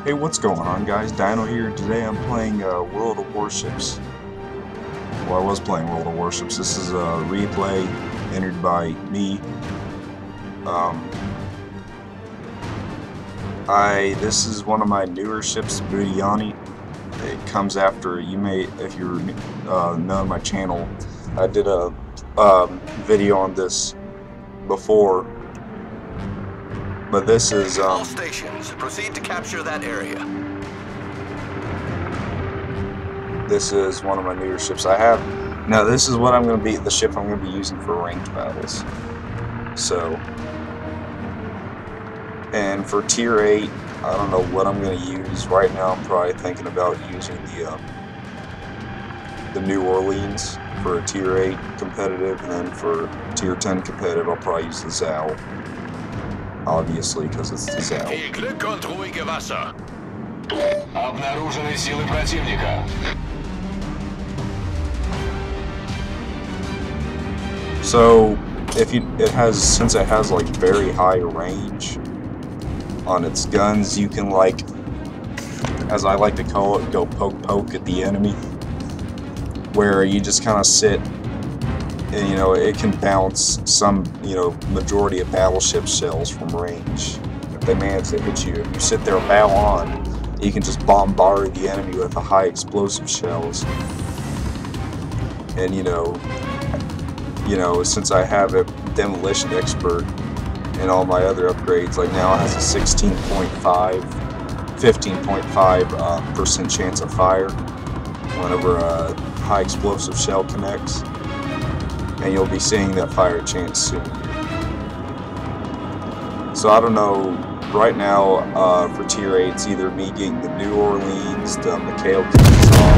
Hey, what's going on, guys? Dino here, and today I'm playing World of Warships. Well, I was playing World of Warships. This is a replay entered by me. This is one of my newer ships, Budyonny. It comes after, you may, if you're know my channel, I did a video on this before. But this is all stations, proceed to capture that area. This is one of my newer ships I have. Now this is what I'm going to be, the ship I'm going to be using for ranked battles. So, and for tier 8, I don't know what I'm going to use. Right now I'm probably thinking about using the New Orleans for a tier 8 competitive, and then for tier 10 competitive I'll probably use the Sizzle. Obviously, because it's the Sizzle. Обнаружены силы противника. So, since it has like very high range on its guns, you can, like, as I like to call it, go poke at the enemy, where you just kind of sit. And, you know, it can bounce some, majority of battleship shells from range. If they manage to hit you, if you sit there bow on, you can just bombard the enemy with the high explosive shells. And, since I have a demolition expert and all my other upgrades, like now it has a 15.5% chance of fire whenever a high explosive shell connects. And you'll be seeing that fire chance soon. So I don't know, right now for tier 8 it's either me getting the New Orleans, the Mikhail Kuznetsov,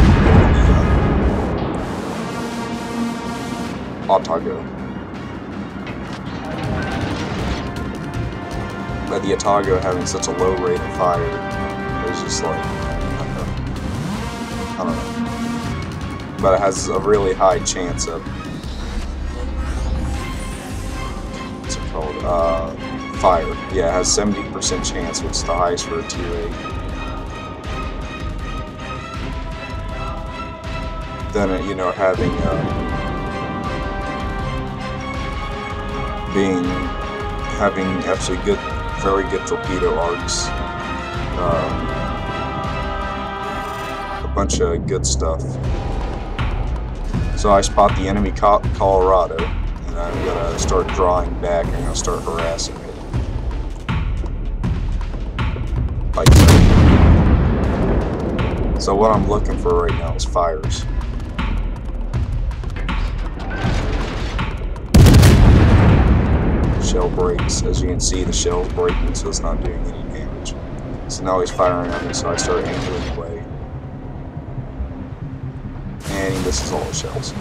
or the Otago. But the Otago having such a low rate of fire is just like, I don't know. But it has a really high chance of fire. Yeah, it has 70% chance, which is the highest for a tier 8. Then having actually very good torpedo arcs, a bunch of good stuff. So I spot the enemy Colorado. I'm gonna start drawing back and I'm gonna start harassing it. Like so. So what I'm looking for right now is fires. Shell breaks. As you can see, the shell's breaking, so it's not doing any damage. So now he's firing at me, so I start angling away. And he misses all the shells.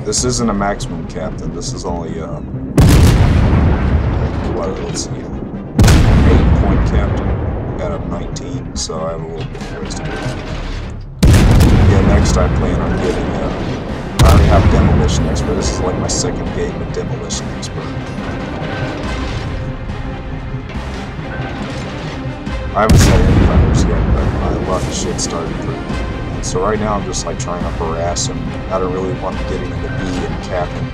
This isn't a maximum captain, this is only let's see, 8-point captain out of 19, so I have a little bit of ways to go. Yeah, next I plan on getting, I already have demolition expert. This is like my second game of demolition expert. I haven't set any fires yet, but a lot of shit started through. So right now I'm just like trying to harass him. I don't really want to get him into B and cap him,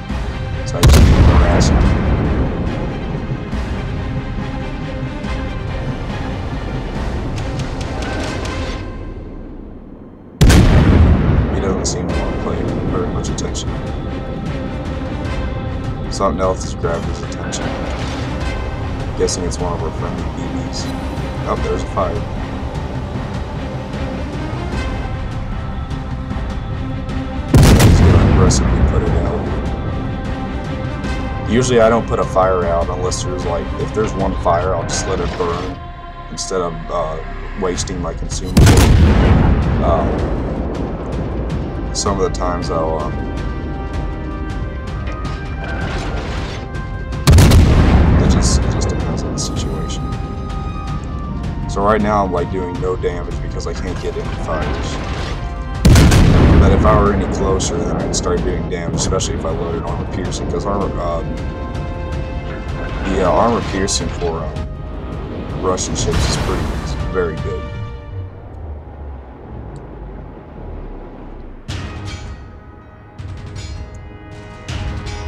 so I just need to harass him. He doesn't seem to want to pay very much attention. Something else has grabbed his attention. I'm guessing it's one of our friendly BBs. Oh, there's a fire. Aggressively put it out. Usually I don't put a fire out unless there's like, if there's one fire, I'll just let it burn instead of wasting my consumable. Some of the times I'll it just depends on the situation. So right now I'm like doing no damage because I can't get any fires. But if I were any closer, then I'd start doing damage, especially if I loaded armor piercing, because armor The armor piercing for Russian ships is very good.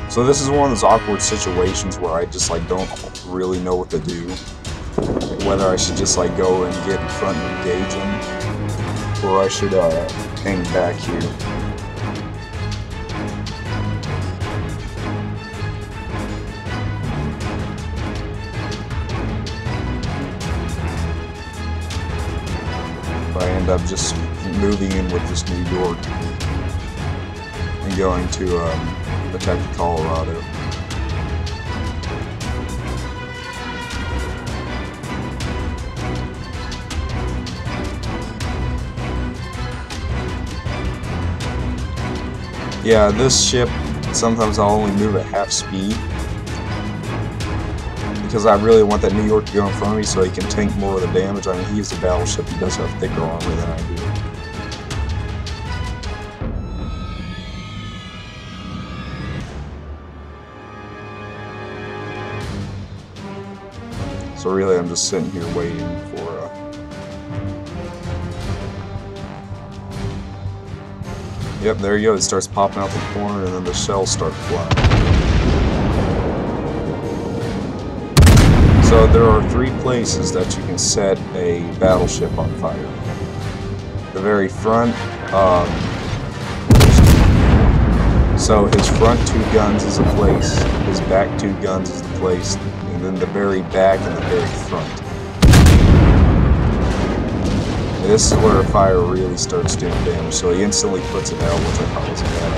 So this is one of those awkward situations where I just like don't really know what to do. Whether I should just like go and get in front and engage him, or I should hang back here. If I end up just moving in with this New York and going to attack the Colorado. Yeah, this ship, sometimes I'll only move at half speed because I really want that New York to go in front of me so he can tank more of the damage. I mean, he's a battleship, he does have thicker armor than I do. So really, I'm just sitting here waiting for Yep, there you go. It starts popping out the corner, and then the shells start flying. So there are 3 places that you can set a battleship on fire. The very front, so his front 2 guns is a place, his back 2 guns is the place, and then the very back and the very front. This is where a fire really starts doing damage, so he instantly puts it out, which I thought was a bad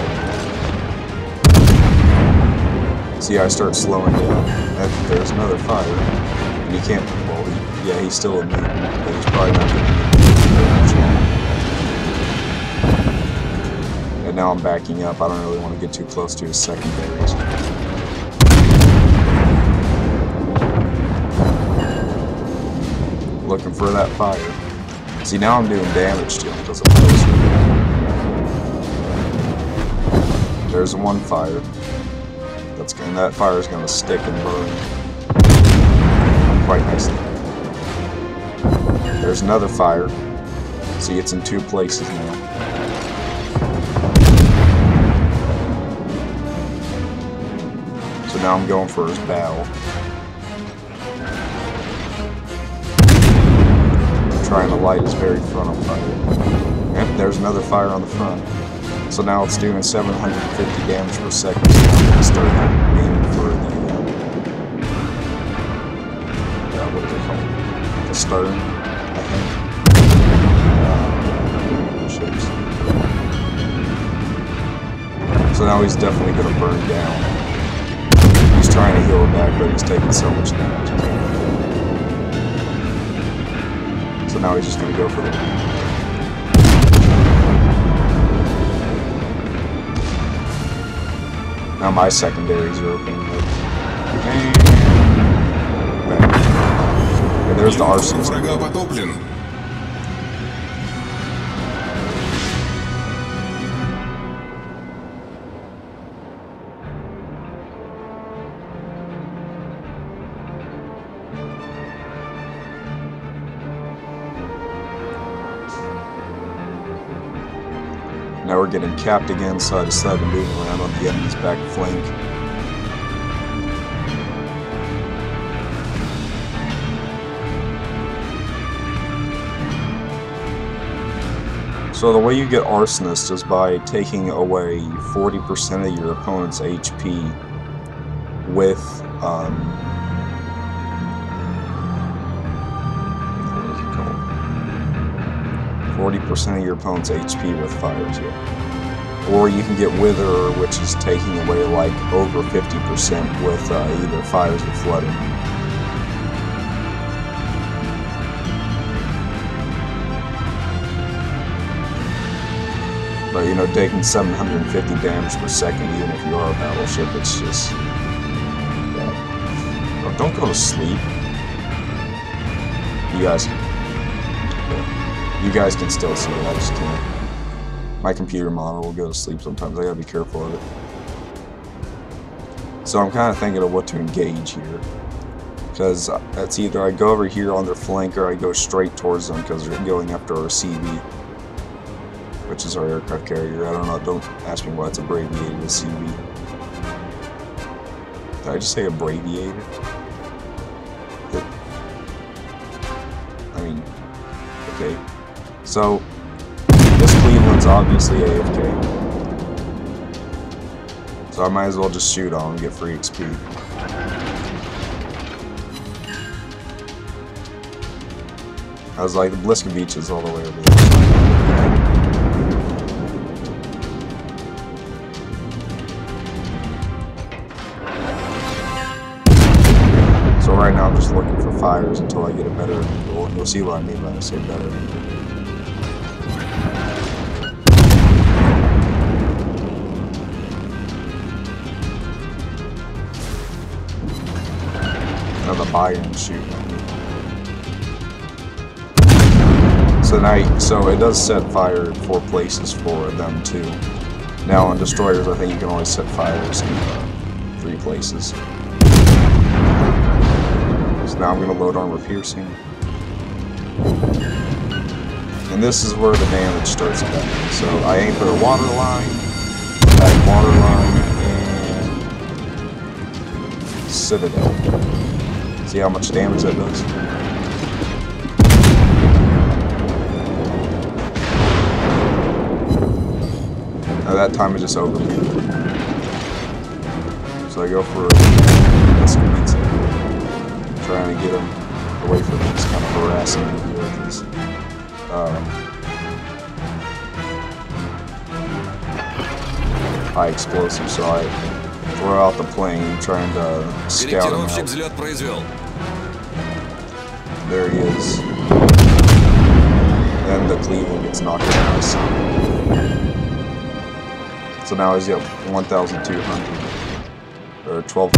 idea. See, I start slowing down, and there's another fire, and he can't, well, yeah, he's still immune, but he's probably not going to get damage. And now I'm backing up. I don't really want to get too close to his secondaries. Looking for that fire. See, now I'm doing damage to him because I'm closer. There's one fire. That fire is going to stick and burn quite nicely. There's another fire. See, it's in 2 places now. So now I'm going for his bow. Trying to light his very front on fire. Yep, there's another fire on the front. So now it's doing 750 damage per second. So I'm going to start aiming for the what is it called? The stern, I think. Ships. So now he's definitely going to burn down. He's trying to heal it back, but he's taking so much damage. So now he's just going to go for the... Now my secondaries are opening up. Okay, there's the arsonist. Now we're getting capped again, so I decided to move around on the enemy's back flank. So the way you get arsonist is by taking away 40% of your opponent's HP with 40% of your opponent's HP with fires, yeah. Or you can get Wither, which is taking away like over 50% with either fires or flooding. But you know, taking 750 damage per second, even if you are a battleship, it's just... yeah. Oh, don't go to sleep. You guys can still see it, I just can't. My computer monitor will go to sleep sometimes, I gotta be careful of it. So I'm kind of thinking of what to engage here. Because it's either I go over here on their flank or I go straight towards them because they're going after our CV, which is our aircraft carrier. I don't know, don't ask me why it's abbreviated as CV. Did I just say abbreviated? I mean, okay. So, this Cleveland's obviously AFK. So I might as well just shoot on and get free XP. I was like, the Bliskovic is all the way over there. So right now I'm just looking for fires until I get a better angle, and you'll see what I mean when I say better. Now the Bayern shooting at me. So it does set fire 4 places for them too. Now on destroyers, I think you can only set fires in 3 places. So now I'm going to load armor piercing, and this is where the damage starts happening. So I aim for the water line, back water line, and Citadel. See how much damage that does? That time is just over. So I go for this, trying to get him away from this, kind of harassing me here with these high explosives. So I throw out the plane, trying to scout him out. There he is. Then the Cleveland gets knocked out. So now he's got 1,200 or 1,200.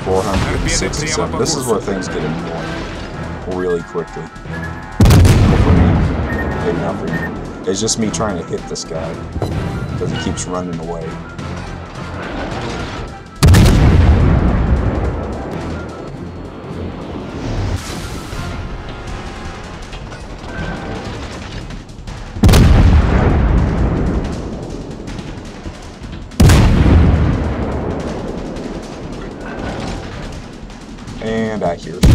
467. This is where things get annoying really quickly. For me, maybe not for you. It's just me trying to hit this guy because he keeps running away. And accuracy.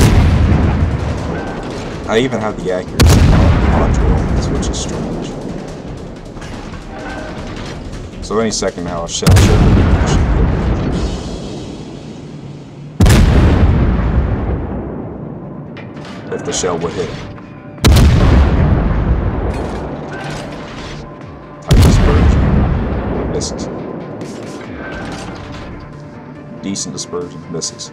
I even have the accuracy module, which is strange. So any second now, a shell should if the shell would hit it. Type dispersion. Misses. Decent dispersion. Misses.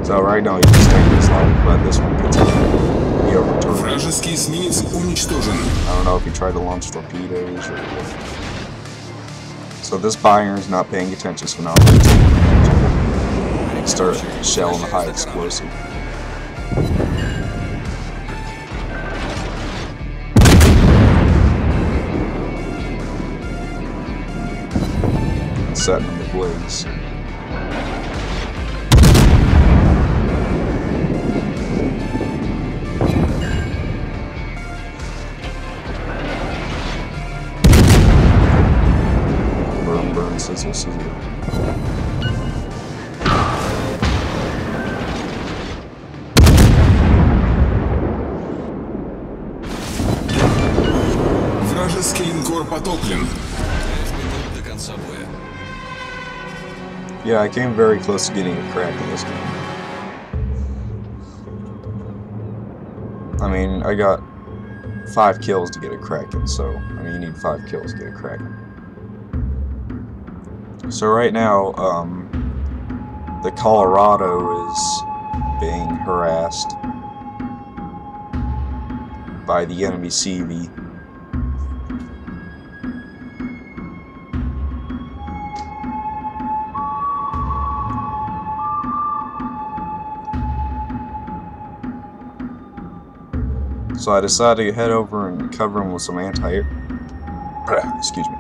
So right now he's just taking this line, but this one gets be overturned. I don't know if he tried to launch torpedoes or what. So this Bayern's not paying attention, so now I'm going to start shelling the high explosive. Setting them ablaze. Sizzle, sizzle. Вражеский линкор потоплен. Yeah, I came very close to getting a crack in this game. I mean, I got 5 kills to get a Kraken, so I mean, you need 5 kills to get a Kraken. So right now, the Colorado is being harassed by the enemy CV. So I decided to head over and cover him with some anti-air. excuse me,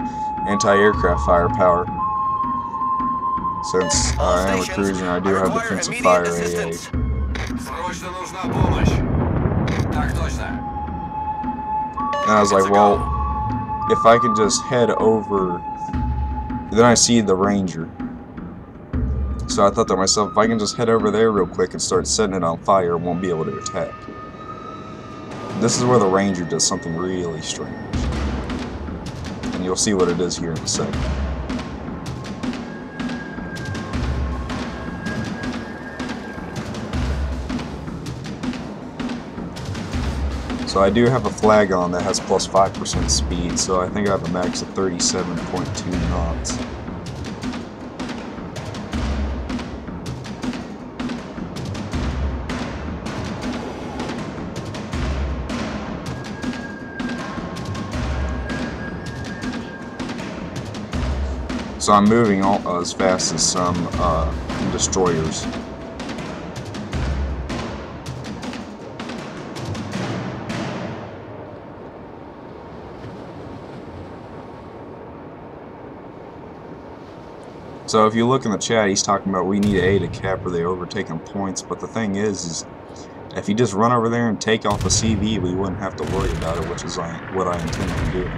anti-aircraft firepower. Since I am a cruiser and I do have defensive fire AA. And I was like, well, if I can just head over, then I see the Ranger. So I thought to myself, if I can just head over there real quick and start setting it on fire, it won't be able to attack. This is where the Ranger does something really strange. And you'll see what it is here in a second. So I do have a flag on that has plus 5% speed, so I think I have a max of 37.2 knots. So I'm moving as fast as some destroyers. So if you look in the chat, he's talking about we need A to cap or they overtake on points, but the thing is if you just run over there and take off a CV, we wouldn't have to worry about it, which is what I intend on doing.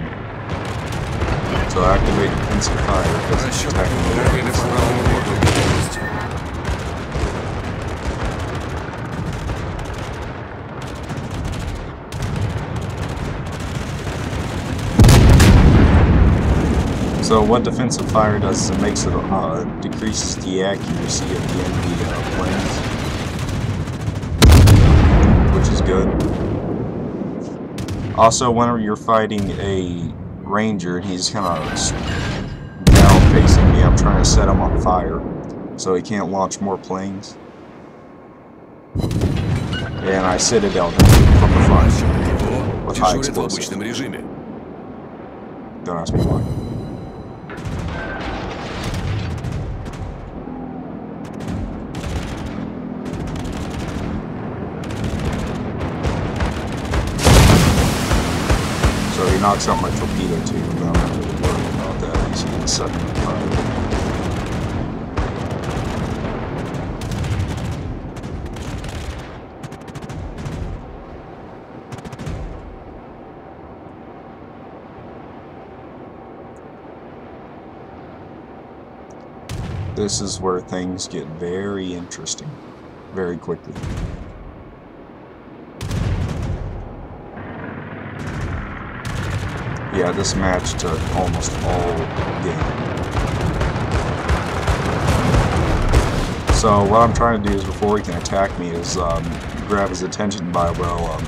So activate defensive fire because it's attacking the So what defensive fire does is it makes it decreases the accuracy of the enemy planes, which is good. Also, whenever you're fighting a Ranger and he's kind of down facing me, I'm trying to set him on fire so he can't launch more planes. And I citadel him from the front with high explosives. Don't ask me why. So he knocks out my torpedo too, but I'm not really worried about that. He's getting set in the fire. This is where things get very interesting, very quickly. Yeah, this match took almost all game. So what I'm trying to do is, before he can attack me, is grab his attention by, well,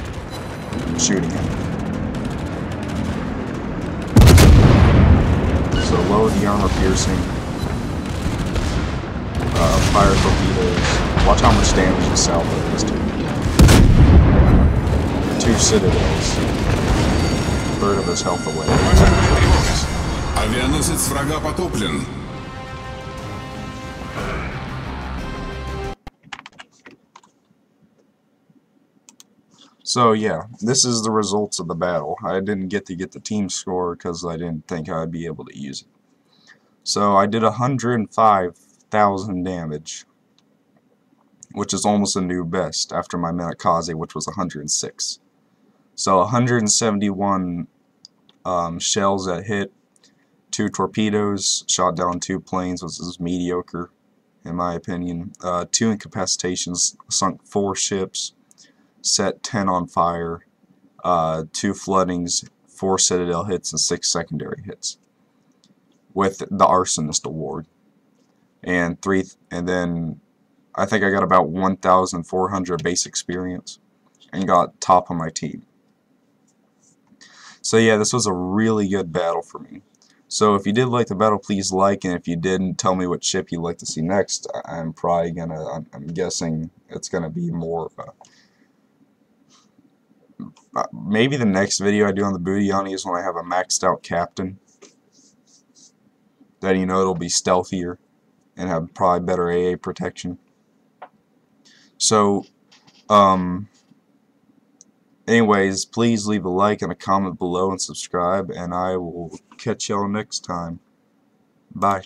shooting him. So lower the armor piercing, fire torpedoes, watch how much damage the salvo does to him. 2 citadels. Third of his health away. Авианосец врага потоплен. So yeah, this is the results of the battle. I didn't get to get the team score because I didn't think I'd be able to use it. So I did 105,000 damage, which is almost a new best after my Minakaze, which was 106. So 171 shells that hit, 2 torpedoes, shot down 2 planes, which is mediocre in my opinion. 2 incapacitations, sunk 4 ships, set 10 on fire, 2 floodings, 4 citadel hits, and 6 secondary hits, with the arsonist award. And then I think I got about 1,400 base experience and got top of my team. So yeah, this was a really good battle for me. So if you did like the battle, please like, and if you didn't, tell me what ship you'd like to see next. I'm probably gonna, I'm guessing it's gonna be more of a, maybe the next video I do on the Budyonny is when I have a maxed out captain. Then you know it'll be stealthier and have probably better AA protection. So, Anyways, please leave a like and a comment below and subscribe, and I will catch y'all next time. Bye.